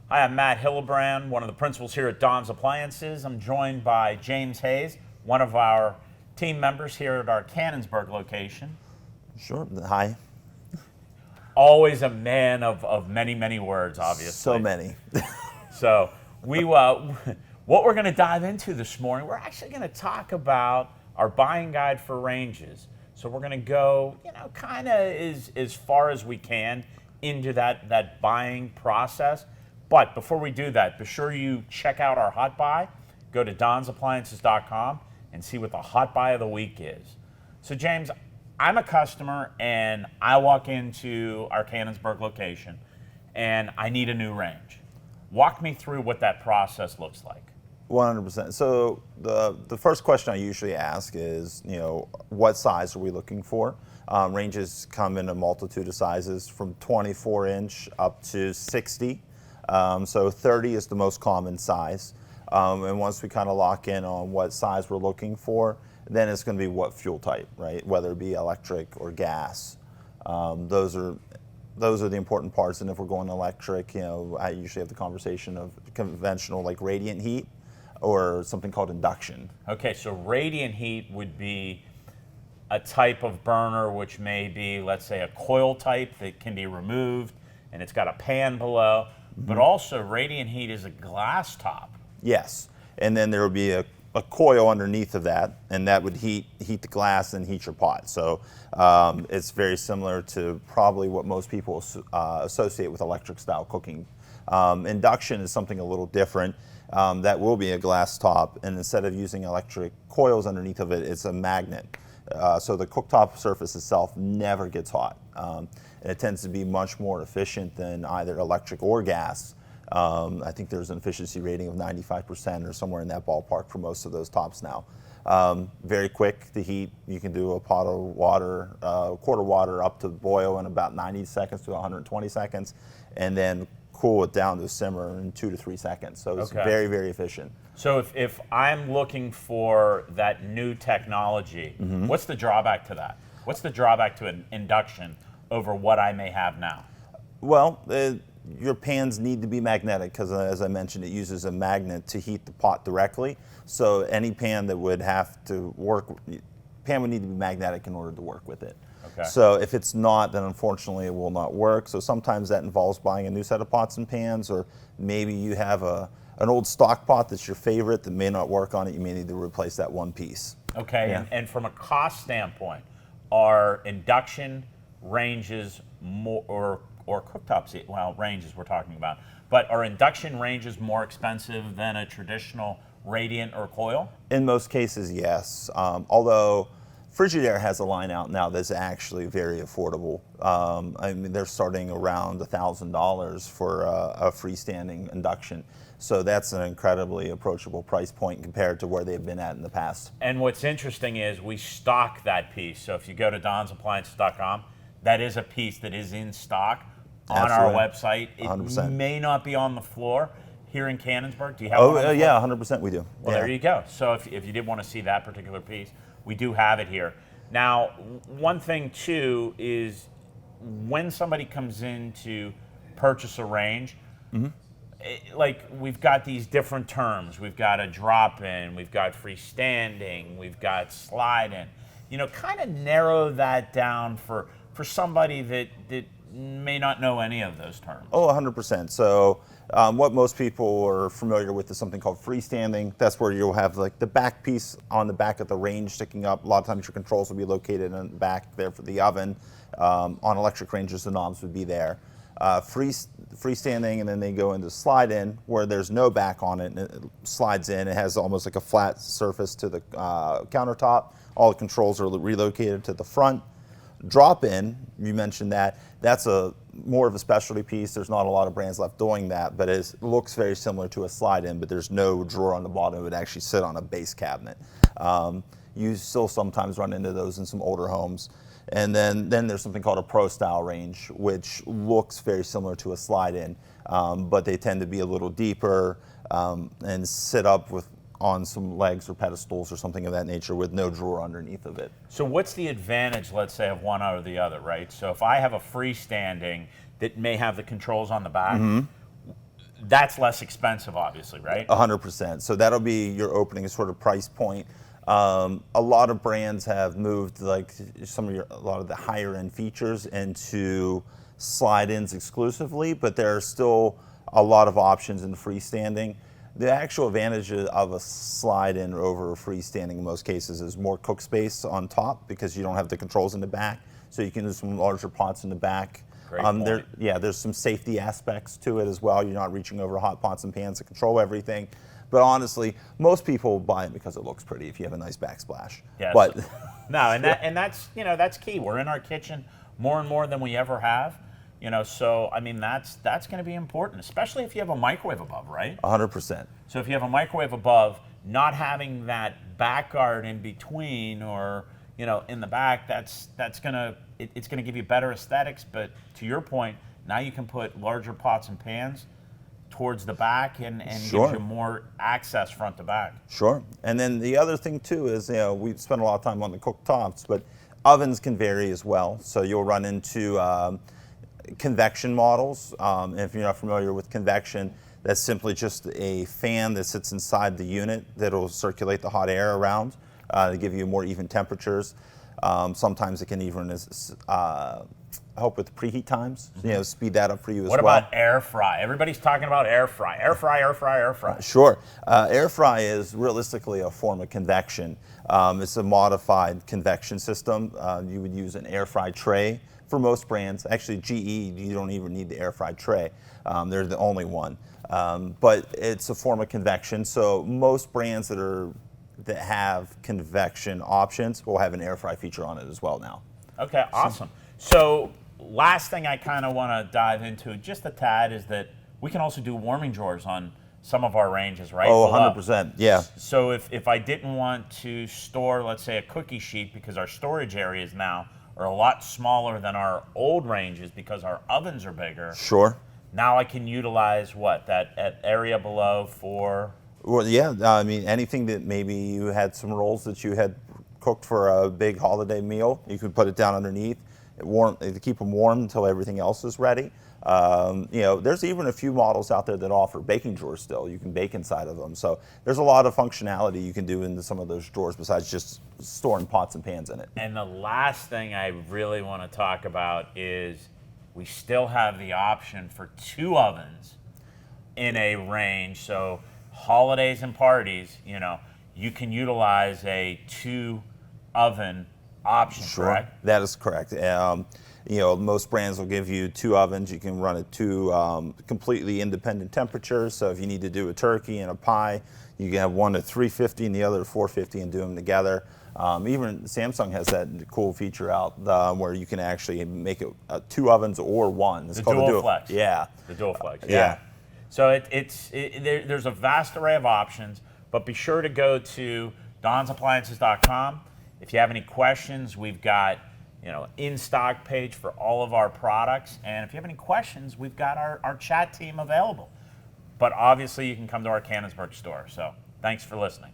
Hi, I'm Matt Hillebrand, one of the principals here at Don's Appliances. I'm joined by James Hayes, one of our team members here at our Cannonsburg location. Sure. Hi. Always a man of many, many words, obviously. So many. So what we're going to dive into this morning, we're actually going to talk about our buying guide for ranges. So we're going to go, kind of as far as we can into that buying process. But before we do that, be sure you check out our hot buy. Go to donsappliances.com and see what the hot buy of the week is. So James, I'm a customer and I walk into our Cannonsburg location and I need a new range. Walk me through what that process looks like. 100%. So the first question I usually ask is, what size are we looking for? Ranges come in a multitude of sizes from 24-inch up to 60. So 30 is the most common size. And once we kind of lock in on what size we're looking for, then it's going to be what fuel type, right? Whether it be electric or gas. Those are the important parts. And if we're going electric, I usually have the conversation of conventional like radiant heat or something called induction. Okay, so radiant heat would be a type of burner which may be, let's say, a coil type that can be removed and it's got a pan below, but also radiant heat is a glass top. Yes, and then there would be a coil underneath of that, and that would heat the glass and heat your pot. So it's very similar to probably what most people associate with electric style cooking. Induction is something a little different. That will be a glass top, and instead of using electric coils underneath of it, it's a magnet. So the cooktop surface itself never gets hot. And it tends to be much more efficient than either electric or gas. I think there's an efficiency rating of 95% or somewhere in that ballpark for most of those tops now. Very quick to heat. You can do a pot of water, quart of water up to boil in about 90 seconds to 120 seconds, and then cool it down to simmer in 2 to 3 seconds. So it's very, very efficient. So if I'm looking for that new technology, what's the drawback to that? What's the drawback to an induction over what I may have now? Well, your pans need to be magnetic because, as I mentioned, it uses a magnet to heat the pot directly. So any pan that would have to work, pan would need to be magnetic in order to work with it. Okay. So if it's not, then unfortunately it will not work. So sometimes that involves buying a new set of pots and pans, or maybe you have an old stock pot that's your favorite that may not work on it. You may need to replace that one piece. Okay, Yeah. and from a cost standpoint, are induction ranges more, or cooktops, well, ranges we're talking about, but are induction ranges more expensive than a traditional radiant or coil? In most cases, yes. Although Frigidaire has a line out now that's actually very affordable. I mean, they're starting around $1,000 for a freestanding induction. So that's an incredibly approachable price point compared to where they've been at in the past. And what's interesting is we stock that piece. So if you go to donsappliances.com, that is a piece that is in stock on our website. It 100%. may not be on the floor here in Cannonsburg. Do you have one on the floor? Yeah, 100% we do. Well, there you go. So if you did want to see that particular piece, we do have it here. Now, one thing too is when somebody comes in to purchase a range, like we've got these different terms. We've got a drop-in, we've got freestanding, we've got slide-in. Kind of narrow that down for somebody that may not know any of those terms. Oh, 100%. So what most people are familiar with is something called freestanding. That's where you'll have like the back piece on the back of the range sticking up. A lot of times your controls will be located in the back there for the oven. On electric ranges, the knobs would be there. Freestanding, and then they go into slide-in where there's no back on it, and it slides in. It has almost like a flat surface to the countertop. All the controls are relocated to the front. Drop-in, you mentioned that. That's more of a specialty piece. There's not a lot of brands left doing that, but it looks very similar to a slide-in, but there's no drawer on the bottom. It would actually sit on a base cabinet. You still sometimes run into those in some older homes. And then there's something called a Pro Style range, which looks very similar to a slide-in, but they tend to be a little deeper and sit up on some legs or pedestals or something of that nature with no drawer underneath of it. So what's the advantage, let's say, of one or the other, right? So if I have a freestanding that may have the controls on the back, that's less expensive, obviously, right? 100%. So that'll be your opening sort of price point. A lot of brands have moved like a lot of the higher end features into slide-ins exclusively, but there are still a lot of options in freestanding. The actual advantage of a slide-in over a freestanding in most cases is more cook space on top because you don't have the controls in the back, so you can do some larger pots in the back. Great point. There's some safety aspects to it as well. You're not reaching over hot pots and pans to control everything. But honestly, most people buy it because it looks pretty if you have a nice backsplash. Yes. But no, and that's that's key. We're in our kitchen more and more than we ever have. So I mean that's going to be important, especially if you have a microwave above, right? 100%. So if you have a microwave above, not having that back guard in between or in the back, it's gonna give you better aesthetics. But to your point, now you can put larger pots and pans towards the back and Sure. gives you more access front to back. Sure. And then the other thing too is we spend a lot of time on the cooktops, but ovens can vary as well. So you'll run into convection models. If you're not familiar with convection, that's simply just a fan that sits inside the unit that'll circulate the hot air around to give you more even temperatures. Sometimes it can even help with preheat times, speed that up for you as well. What about air fry? Everybody's talking about air fry. Air fry, air fry, air fry. Sure. Air fry is realistically a form of convection. It's a modified convection system. You would use an air fry tray for most brands. Actually, GE, you don't even need the air fry tray. They're the only one. But it's a form of convection. So most brands that have convection options will have an air fry feature on it as well now. Okay, awesome. So last thing I kind of want to dive into just a tad is that we can also do warming drawers on some of our ranges, right? Oh, 100%, yeah. So if I didn't want to store, let's say, a cookie sheet because our storage areas now are a lot smaller than our old ranges because our ovens are bigger. Sure. Now I can utilize that area below for... Well, yeah, I mean, anything that maybe you had some rolls that you had cooked for a big holiday meal, you could put it down underneath, to keep them warm until everything else is ready. There's even a few models out there that offer baking drawers still. You can bake inside of them. So there's a lot of functionality you can do into some of those drawers besides just storing pots and pans in it. And the last thing I really want to talk about is we still have the option for 2 ovens in a range. So holidays and parties, you can utilize a 2 oven option, Sure. correct? That is correct. Most brands will give you 2 ovens. You can run at 2 completely independent temperatures. So if you need to do a turkey and a pie, you can have one at 350 and the other at 450 and do them together. Even Samsung has that cool feature out where you can actually make it 2 ovens or one. It's called Dual the Dual Flex. Yeah. The Dual Flex. Yeah. So there's a vast array of options, but be sure to go to donsappliances.com. If you have any questions, we've got in-stock page for all of our products. And if you have any questions, we've got our chat team available. But obviously, you can come to our Cannonsburg store. So thanks for listening.